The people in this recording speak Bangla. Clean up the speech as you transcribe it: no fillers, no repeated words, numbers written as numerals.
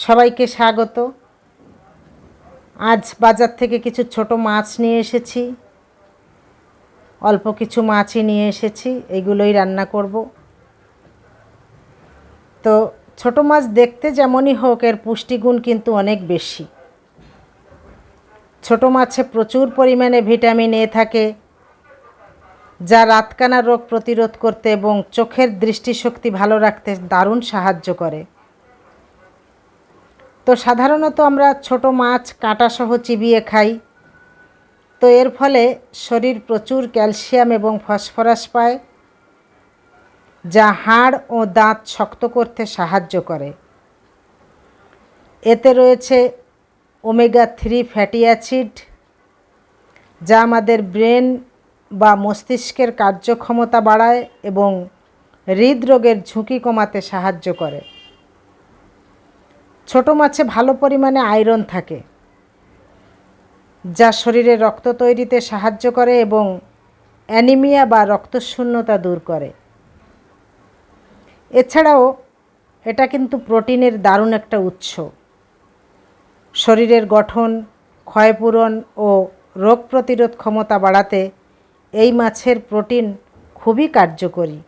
সবাইকে স্বাগত। আজ বাজার থেকে কিছু ছোট মাছ নিয়ে এসেছি। অল্প কিছু মাছই নিয়ে এসেছি, এগুলোই রান্না করব। তো ছোট মাছ দেখতে যেমনই হোক, এর পুষ্টিগুণ কিন্তু অনেক বেশি। ছোট মাছে প্রচুর পরিমাণে ভিটামিন এ থাকে, যা রাতকানা রোগ প্রতিরোধ করতে এবং চোখের দৃষ্টিশক্তি ভালো রাখতে দারুণ সাহায্য করে। তো সাধারণত আমরা ছোট মাছ কাঁটাসহ চিবিয়ে খাই। তো এর ফলে শরীর প্রচুর ক্যালসিয়াম এবং ফসফরাস পায়, যা হাড় ও দাঁত শক্ত করতে সাহায্য করে। এতে রয়েছে ওমেগা-3 ফ্যাটি অ্যাসিড, যা আমাদের ব্রেন বা মস্তিষ্কের কার্যক্ষমতা বাড়ায় এবং হৃদরোগের ঝুঁকি কমাতে সাহায্য করে। ছোট মাছে ভালো পরিমাণে আয়রন থাকে, যা শরীরে রক্ত তৈরিতে সাহায্য করে এবং অ্যানিমিয়া বা রক্তশূন্যতা দূর করে। এছাড়াও এটা কিন্তু প্রোটিনের দারুণ একটা উৎস। শরীরের গঠন, ক্ষয়পূরণ ও রোগ প্রতিরোধ ক্ষমতা বাড়াতে এই মাছের প্রোটিন খুবই কার্যকরী।